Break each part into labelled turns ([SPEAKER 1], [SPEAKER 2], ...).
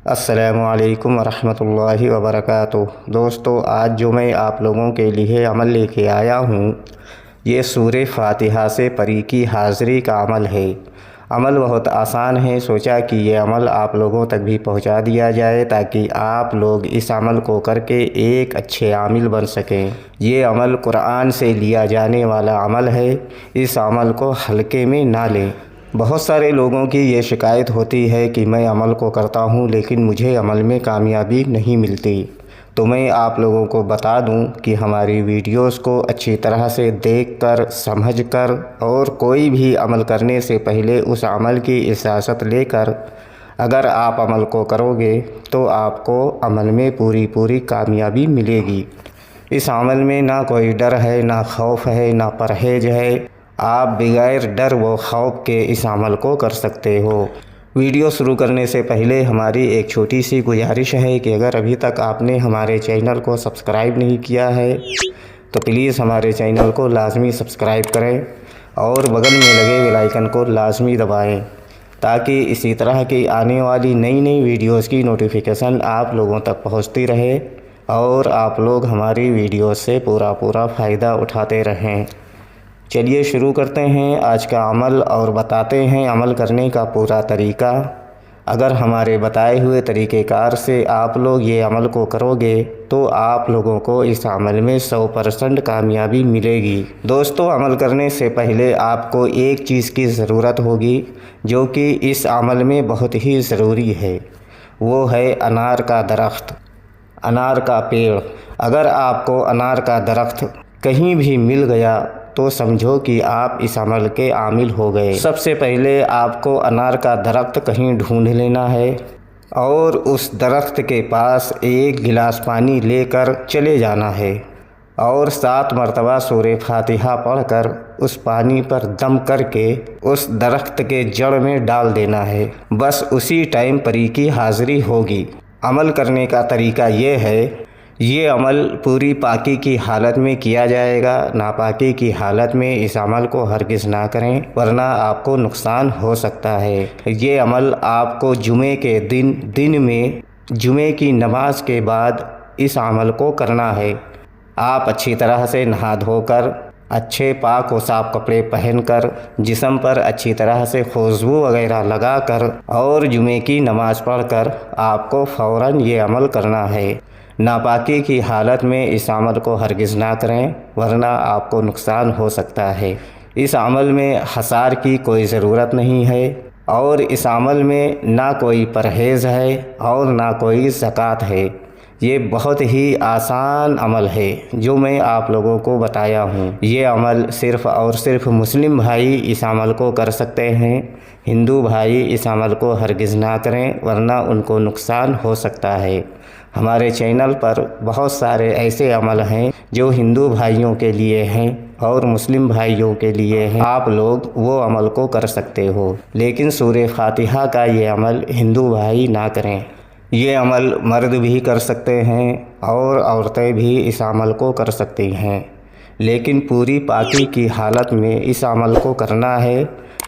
[SPEAKER 1] السلام علیکم ورحمۃ اللہ وبرکاتہ۔ دوستو، آج جو میں آپ لوگوں کے لیے عمل لے کے آیا ہوں، یہ سورہ فاتحہ سے پری کی حاضری کا عمل ہے۔ عمل بہت آسان ہے، سوچا کہ یہ عمل آپ لوگوں تک بھی پہنچا دیا جائے تاکہ آپ لوگ اس عمل کو کر کے ایک اچھے عامل بن سکیں۔ یہ عمل قرآن سے لیا جانے والا عمل ہے، اس عمل کو ہلکے میں نہ لیں۔ بہت سارے لوگوں کی یہ شکایت ہوتی ہے کہ میں عمل کو کرتا ہوں لیکن مجھے عمل میں کامیابی نہیں ملتی، تو میں آپ لوگوں کو بتا دوں کہ ہماری ویڈیوز کو اچھی طرح سے دیکھ کر، سمجھ کر اور کوئی بھی عمل کرنے سے پہلے اس عمل کی اجازت لے کر اگر آپ عمل کو کرو گے تو آپ کو عمل میں پوری کامیابی ملے گی۔ اس عمل میں نہ کوئی ڈر ہے، نہ خوف ہے، نہ پرہیز ہے۔ آپ بغیر ڈر و خوف کے اس عمل کو کر سکتے ہو۔ ویڈیو شروع کرنے سے پہلے ہماری ایک چھوٹی سی گزارش ہے کہ اگر ابھی تک آپ نے ہمارے چینل کو سبسکرائب نہیں کیا ہے تو پلیز ہمارے چینل کو لازمی سبسکرائب کریں اور بغل میں لگے بیل آئیکن کو لازمی دبائیں تاکہ اسی طرح کی آنے والی نئی ویڈیوز کی نوٹیفیکیشن آپ لوگوں تک پہنچتی رہے اور آپ لوگ ہماری ویڈیوز سے پورا فائدہ اٹھاتے رہیں۔ چلیے شروع کرتے ہیں آج کا عمل اور بتاتے ہیں عمل کرنے کا پورا طریقہ۔ اگر ہمارے بتائے ہوئے طریقہ کار سے آپ لوگ یہ عمل کو کرو گے تو آپ لوگوں کو اس عمل میں 100% کامیابی ملے گی۔ دوستو، عمل کرنے سے پہلے آپ کو ایک چیز کی ضرورت ہوگی جو کہ اس عمل میں بہت ہی ضروری ہے، وہ ہے انار کا درخت، انار کا پیڑ۔ اگر آپ کو انار کا درخت کہیں بھی مل گیا تو سمجھو کہ آپ اس عمل کے عامل ہو گئے۔ سب سے پہلے آپ کو انار کا درخت کہیں ڈھونڈ لینا ہے اور اس درخت کے پاس ایک گلاس پانی لے کر چلے جانا ہے اور 7 مرتبہ سورہ فاتحہ پڑھ کر اس پانی پر دم کر کے اس درخت کے جڑ میں ڈال دینا ہے۔ بس اسی ٹائم پری کی حاضری ہوگی۔ عمل کرنے کا طریقہ یہ ہے، یہ عمل پوری پاکی کی حالت میں کیا جائے گا، ناپاکی کی حالت میں اس عمل کو ہرگز نہ کریں ورنہ آپ کو نقصان ہو سکتا ہے۔ یہ عمل آپ کو جمعے کے دن میں جمعے کی نماز کے بعد اس عمل کو کرنا ہے۔ آپ اچھی طرح سے نہا دھو کر، اچھے پاک و صاف کپڑے پہن کر، جسم پر اچھی طرح سے خوشبو وغیرہ لگا کر اور جمعے کی نماز پڑھ کر آپ کو فوراً یہ عمل کرنا ہے۔ ناپاکی کی حالت میں اس عمل کو ہرگز نہ کریں ورنہ آپ کو نقصان ہو سکتا ہے۔ اس عمل میں حصار کی کوئی ضرورت نہیں ہے اور اس عمل میں نہ کوئی پرہیز ہے اور نہ کوئی زکوٰۃ ہے۔ یہ بہت ہی آسان عمل ہے جو میں آپ لوگوں کو بتایا ہوں۔ یہ عمل صرف اور صرف مسلم بھائی اس عمل کو کر سکتے ہیں۔ ہندو بھائی اس عمل کو ہرگز نہ کریں ورنہ ان کو نقصان ہو سکتا ہے۔ ہمارے چینل پر بہت سارے ایسے عمل ہیں جو ہندو بھائیوں کے لیے ہیں اور مسلم بھائیوں کے لیے ہیں، آپ لوگ وہ عمل کو کر سکتے ہو، لیکن سورہ فاتحہ کا یہ عمل ہندو بھائی نہ کریں۔ یہ عمل مرد بھی کر سکتے ہیں اور عورتیں بھی اس عمل کو کر سکتی ہیں، لیکن پوری پاکی کی حالت میں اس عمل کو کرنا ہے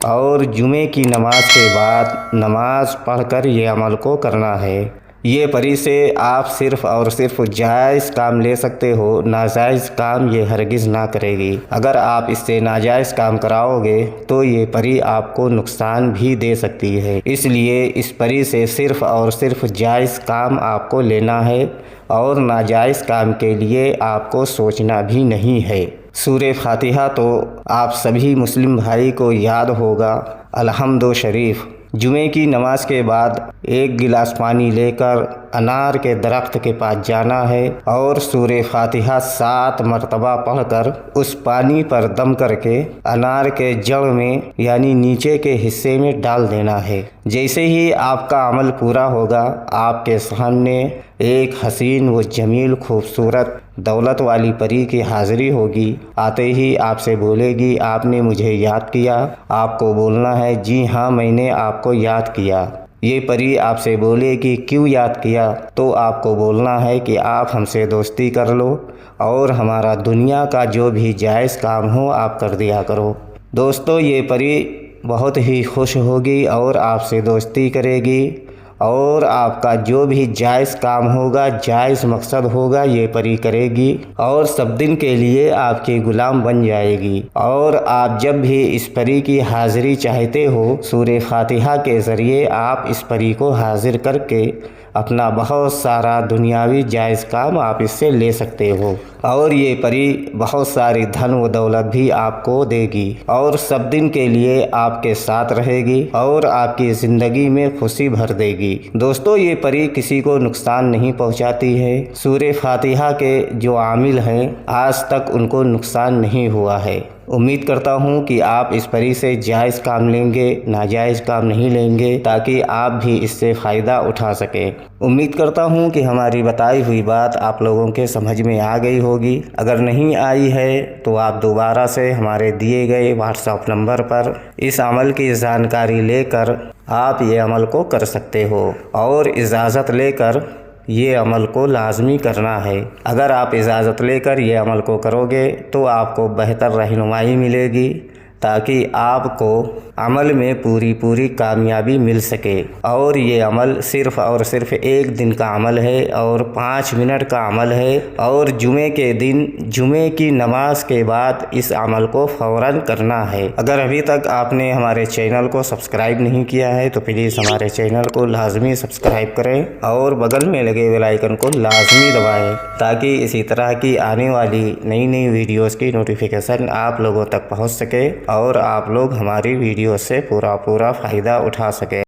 [SPEAKER 1] اور جمعے کی نماز کے بعد نماز پڑھ کر یہ عمل کو کرنا ہے۔ یہ پری سے آپ صرف اور صرف جائز کام لے سکتے ہو، ناجائز کام یہ ہرگز نہ کرے گی۔ اگر آپ اس سے ناجائز کام کراؤ گے تو یہ پری آپ کو نقصان بھی دے سکتی ہے، اس لیے اس پری سے صرف اور صرف جائز کام آپ کو لینا ہے اور ناجائز کام کے لیے آپ کو سوچنا بھی نہیں ہے۔ سورہ فاتحہ تو آپ سبھی مسلم بھائی کو یاد ہوگا، الحمد شریف۔ جمعے کی نماز کے بعد ایک گلاس پانی لے کر انار کے درخت کے پاس جانا ہے اور سورہ فاتحہ 7 مرتبہ پڑھ کر اس پانی پر دم کر کے انار کے جڑ میں یعنی نیچے کے حصے میں ڈال دینا ہے۔ جیسے ہی آپ کا عمل پورا ہوگا، آپ کے سامنے ایک حسین و جمیل خوبصورت دولت والی پری کی حاضری ہوگی۔ آتے ہی آپ سے بولے گی، آپ نے مجھے یاد کیا؟ آپ کو بولنا ہے، جی ہاں میں نے آپ کو یاد کیا۔ یہ پری آپ سے بولے گی، کیوں یاد کیا؟ تو آپ کو بولنا ہے کہ آپ ہم سے دوستی کر لو اور ہمارا دنیا کا جو بھی جائز کام ہو آپ کر دیا کرو۔ دوستو، یہ پری بہت ہی خوش ہوگی اور آپ سے دوستی کرے گی اور آپ کا جو بھی جائز کام ہوگا، جائز مقصد ہوگا، یہ پری کرے گی اور سب دن کے لیے آپ کی غلام بن جائے گی۔ اور آپ جب بھی اس پری کی حاضری چاہتے ہو، سورہ فاتحہ کے ذریعے آپ اس پری کو حاضر کر کے اپنا بہت سارا دنیاوی جائز کام آپ اس سے لے سکتے ہو، اور یہ پری بہت ساری دھن و دولت بھی آپ کو دے گی اور سب دن کے لیے آپ کے ساتھ رہے گی اور آپ کی زندگی میں خوشی بھر دے گی۔ دوستو، یہ پری کسی کو نقصان نہیں پہنچاتی ہے۔ سورہ فاتحہ کے جو عامل ہیں آج تک ان کو نقصان نہیں ہوا ہے۔ امید کرتا ہوں کہ آپ اس پری سے جائز کام لیں گے، ناجائز کام نہیں لیں گے، تاکہ آپ بھی اس سے فائدہ اٹھا سکیں۔ امید کرتا ہوں کہ ہماری بتائی ہوئی بات آپ لوگوں کے سمجھ میں آ گئی ہوگی۔ اگر نہیں آئی ہے تو آپ دوبارہ سے ہمارے دیے گئے واٹس ایپ نمبر پر اس عمل کی جانکاری لے کر آپ یہ عمل کو کر سکتے ہو، اور اجازت لے کر یہ عمل کو لازمی کرنا ہے۔ اگر آپ اجازت لے کر یہ عمل کو کرو گے تو آپ کو بہتر رہنمائی ملے گی، تاکہ آپ کو عمل میں پوری کامیابی مل سکے۔ اور یہ عمل صرف اور صرف 1 دن کا عمل ہے اور 5 منٹ کا عمل ہے، اور جمعے کے دن جمعے کی نماز کے بعد اس عمل کو فوراً کرنا ہے۔ اگر ابھی تک آپ نے ہمارے چینل کو سبسکرائب نہیں کیا ہے تو پلیز ہمارے چینل کو لازمی سبسکرائب کریں اور بغل میں لگے بیل آئیکن کو لازمی دبائیں، تاکہ اسی طرح کی آنے والی نئی ویڈیوز کی نوٹیفیکیشن آپ لوگوں تک پہنچ سکے اور آپ لوگ ہماری ویڈیو سے پورا فائدہ اٹھا سکیں۔